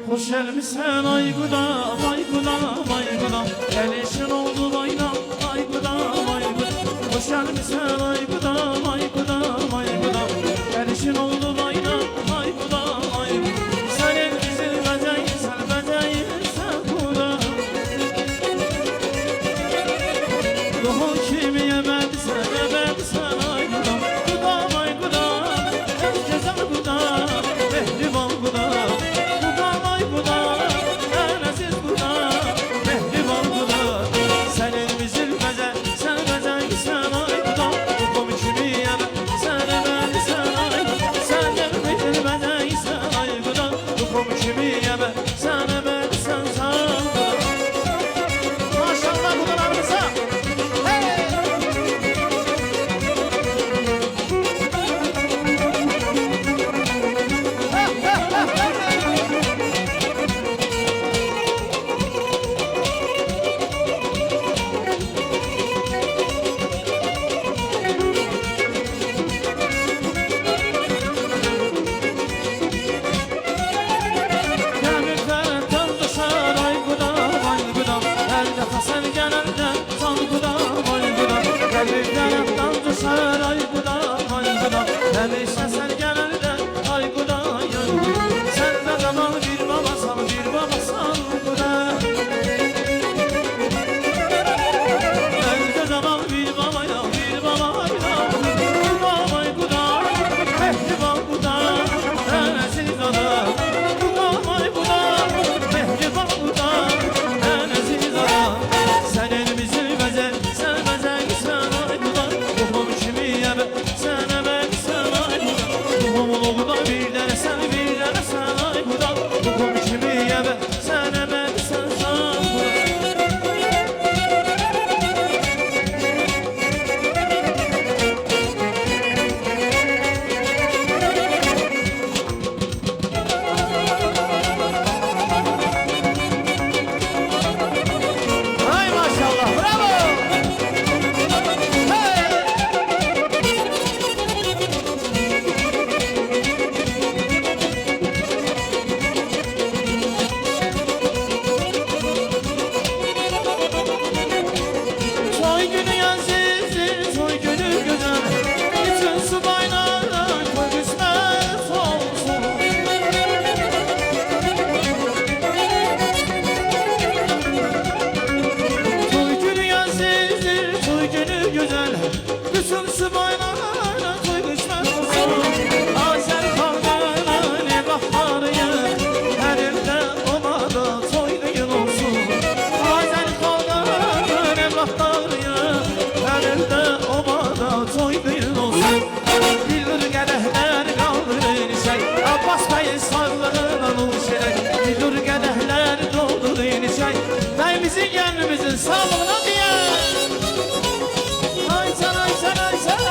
Hoş gelmişsen ay gudam, ay gudam, ay gudam. Gelişin oldu bayram, ay gudam, ay gudam. Hoş gelmişsen ay gudam, ay gudam, ay gudam. Gelişin oldu bayram, ay gudam, ay gudam. Senin bizim beceysen, beceysen gudam. Ruhun kimi yemediysen, yemediysen ay gudam. Gudam, ay gudam, herkese gudam. Mehriban gudam. Bizim gönlümüzün sağlığına diye. Ay sana, ay sana, ay sana.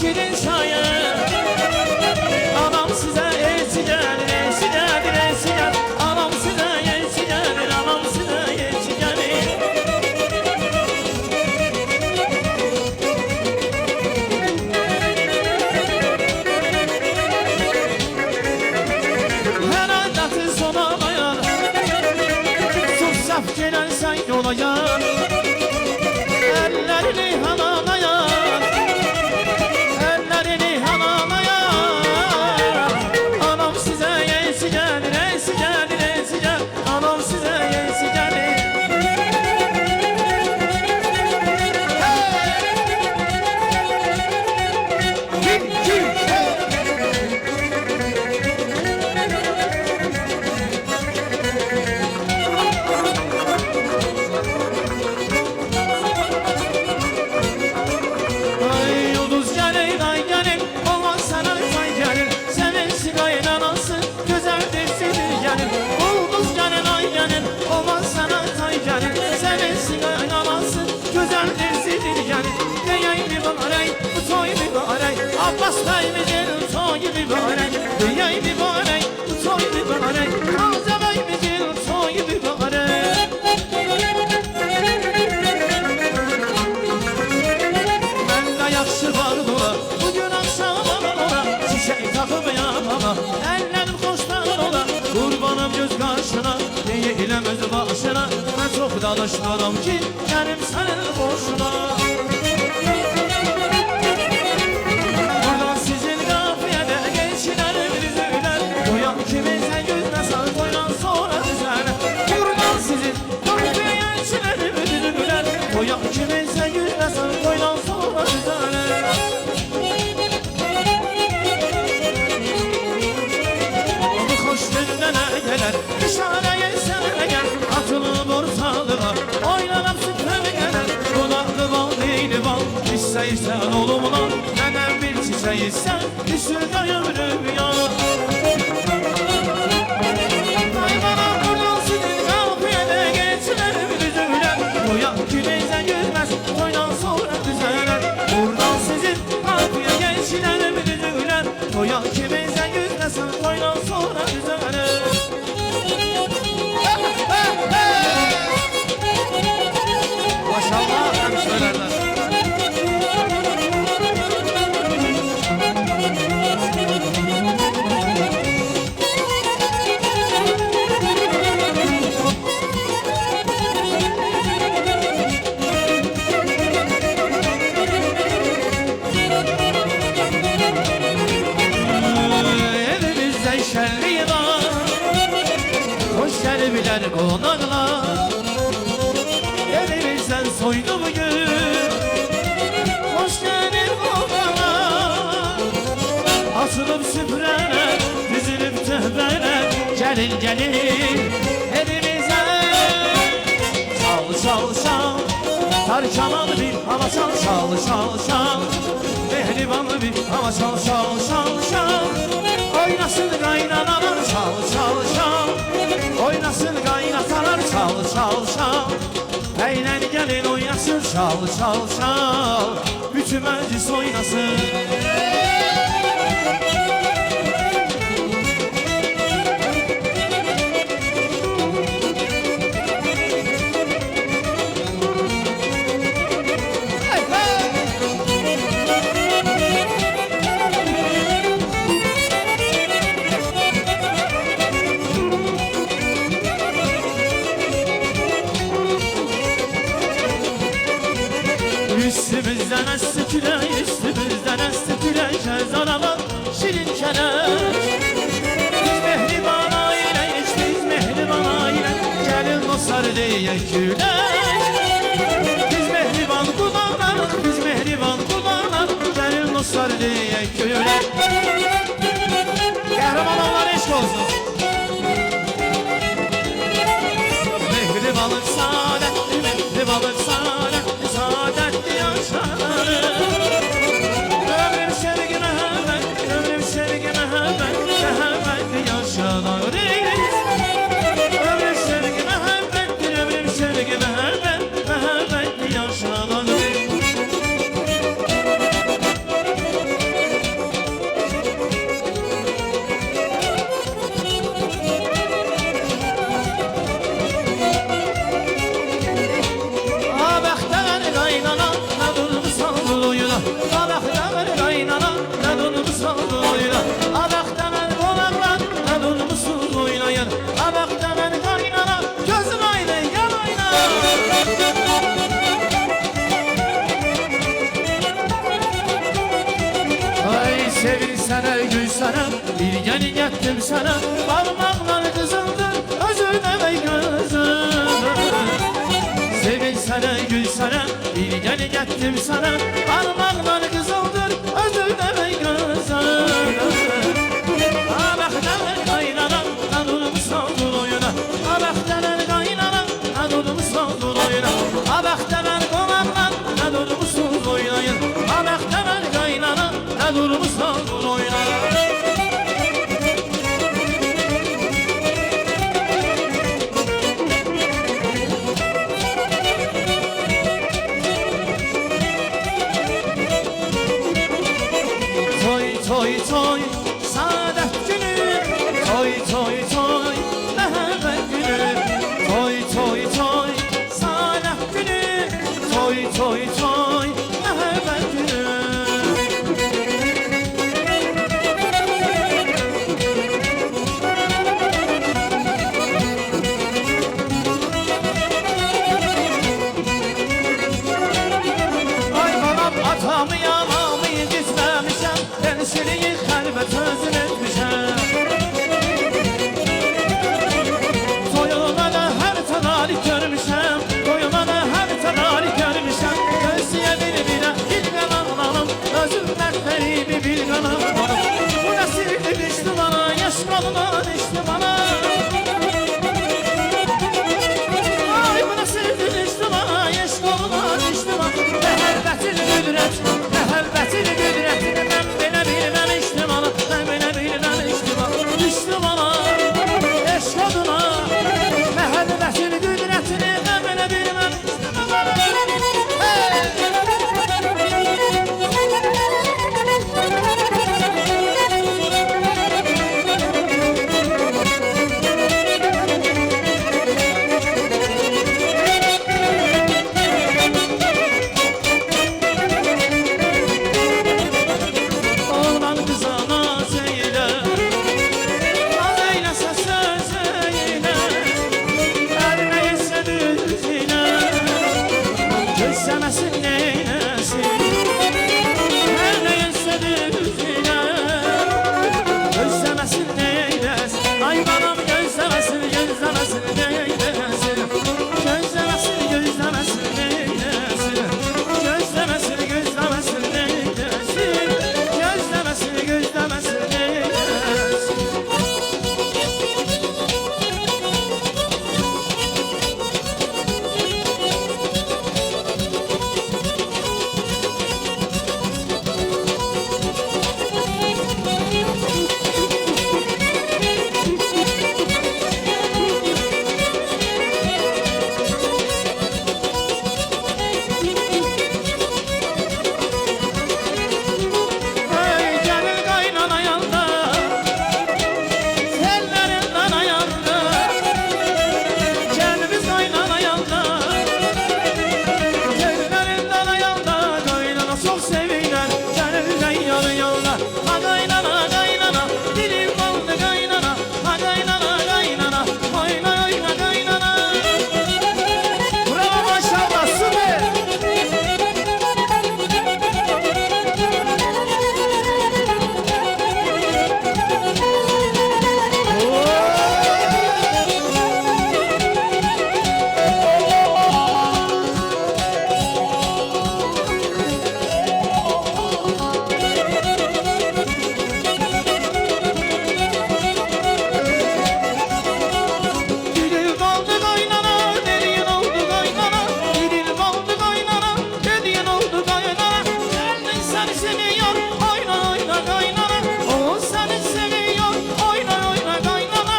Şirin sayı anam size elçi gelir, elçi gelir, elçi gelir. Anam size elçi gelir, anam size elçi gelir. Her adatı sona dayan, sus saf gelen sen yola yan. Ellerini halalayan, toy mübarek, dünyay mübarek, toy mübarek, Azerbaycan toy mübarek. Məndə yaxşı var ola, bugün akşam ola, çiçək taxıb yanama, əllərim xoşdan ola, qurbanım göz qarşına, deyiləm öz başına, mən çox danışmaram ki, gəlim sənin boşuna. Buradan sizin qafiyədə geçilərim düzülər, qoyan kiminsə gözləsən, qoydan sonra düzələr. Buradan sizin qafiyəyə geçilərim düzülər, qoyan kiminsə gözləsən, qoydan sonra düzələr. Üstündən gələr, işarəyə sənə gəl, atılıb ortalığa, oynanam sütləmə gələr. Qonaqlı bal, neyli bal, istəyirsən olumlan, mənəm bir çiçəyirsən, üstündə ömrüm ya. Qaybana buradan sizin qafiyədə geçilərim düzülər, qoyan kiminsə gülməz, qoydan sonra düzələr. Buradan sizin qafiyə geçilərim düzülər, qoyan kiminsə gülməsən, qoydan sonra düzələr. Maşallah hemşehriler. Evimizde şenliği var, hoş gelmişler konaklar. Elimizden soydu bugün, hoş gelir konağa. Asılıp süpüreler, düzülüp tövbeler, gelin gelin elimize. Çal çal çal, tarçamalı bir hava çal çal çal çal. Mehribanlı bir hava çal çal çal çal. Oynasın kaynanalar çal çal çal. Oynasın kaynatalar çal çal çal. Eğlen gelin oynasın çal çal çal. Bütün meclis oynasın. Üstümüzden esti külək, üstümüzden esti külək, Zaralar şirin kələk. Biz mehriban ailəyiz, biz mehriban ailə, gəlin dostlar deyək külək. Biz mehriban qulaqlarıq, biz mehriban qulaqlarıq, gəlin dostlar deyək külək. Qəhrəman onlar eşq olsun. Mehribanlıq saadətli, mehribanlıq saadətli, saadətli yaşarır. Ömrüm sevgi məhəbbət, ömrüm sevgi məhəbbət, məhəbbətli yaşarır. Ömrüm sevgi məhəbbətdir, ömrüm sevgi məhəbbət, məhəbbətli yaşarır. Sevirsene gülsene, bir gel gettim sana, parmaklar kızıldır, özür deme gözüm. Sevirsene gülsene, bir gel gettim sana, parmaklar kızıldır, özür deme gözüm. Abaklar kaynana, adımı saldır oyuna, abaklar kaynana, adımı saldır oyuna, abaklar konaklar, adımı saldır oynayın, abaklar kaynana, adımı saldır oyuna. düştü bana. Ay bu nasıl düştü bana, eşk olma düştü bana. Məhəbbətin qüdrət, məhəbbətin qüdrətini mən belə bilməmişdim ana. Mən belə bilməmişdim ana. Düştü bana, eşk adına, məhəbbətin qüdrətini mən belə bilməmişdim ana. Oğlan qıza naz eylə, naz eyləsə söz eylə, əlinə yesə düz eylə, gözləməsin neyləsin. Əlinə yesə düz eylə, gözləməsin neyləsin. Ay balam gözləməsin, gözləməsin neyləsin. Gözləməsin, gözləməsin neyləsin. Gözləməsin, gözləməsin neyləsin. Gözləməsin, gözləməsin neyləsin. Hey gəlin qaynana yanda, tellərindən ayanda. Gəlimiz qaynana yanda, tellərindən ayanda. Qaynana çox sevirlər, gəlirlər yanı yanına. Ha qaynana, qaynana, dilim oldu qaynana. Ha qaynana, qaynana, oyna oyna qaynana. Bravo maşallah, süper. Dilim oldu qaynana, dediyin oldu qaynana. Dilim oldu qaynana, dediyin oldu qaynana. Gəldin səni seviyor, oyna oyna qaynana. O səni seviyor, oyna oyna qaynana.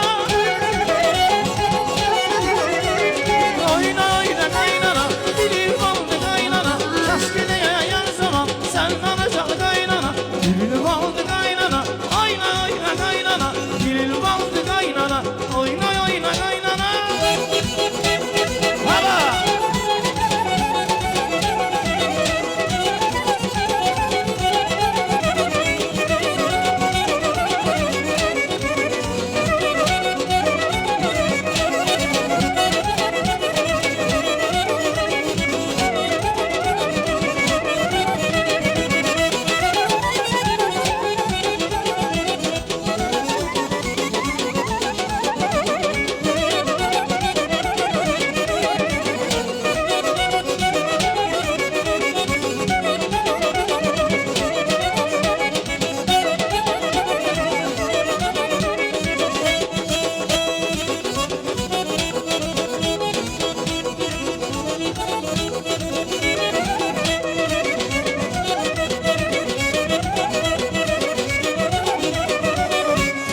Oyna oyna qaynana, dilim oldu qaynana. Kaşkı deyə yar zaman, səndən acaq qaynana. Dilim oldu qaynana, oyna oyna qaynana. Dilim oldu qaynana, oyna oyna qaynana. Hava!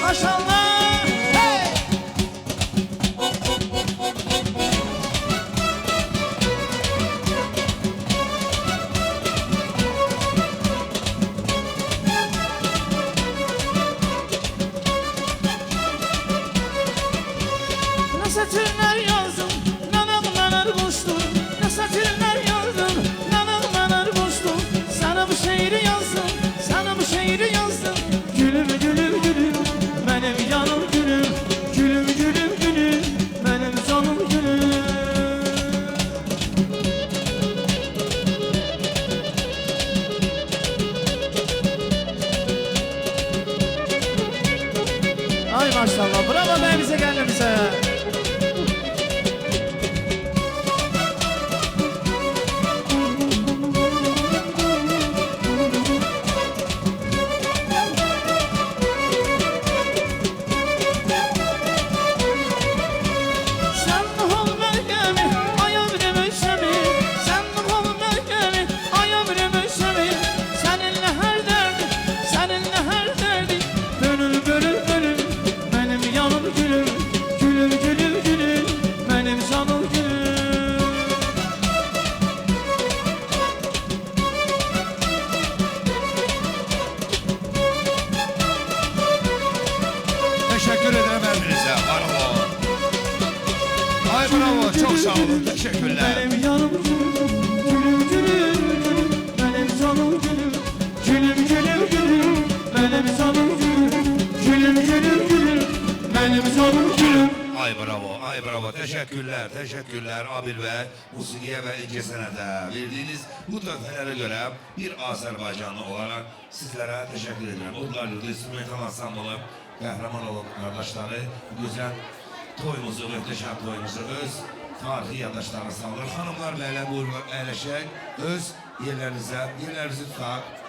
Maşallah! Hey! Ne satırlar yazdım, nanağlar boştum. Ne satırlar yazdım, nanağlar boştum. Sana bu şiiri yazdım, sana bu şiiri yazdım. Gülüm gülüm gülüm, benim canım gülüm. Gülüm gülüm gülüm, benim canım gülüm. Ay maşallah, bravo be bize gelmemize. Ay bravo, çok sağ olun, teşekkürler. Benim yanım gülüm, gülüm, gülüm, benim canım gülüm, gülüm, gülüm, gülüm, benim canım gülüm, gülüm, gülüm, gülüm, benim canım gülüm. Ay bravo, teşekkürler Abil Bey, musikiye ve ince senete verdiğiniz bu töhfelere göre bir Azerbaycanlı olarak sizlere teşekkür ederim. Udlar Yurdu İnstrumental Ansamblı Qəhrəmanov kardeşleri güzel toyumuzu, muhteşem toyumuzu öz tarihi yadaşlarına sağlar. Hanımlar, beyler, buyurun əyləşək, öz yerlerinizi tutak.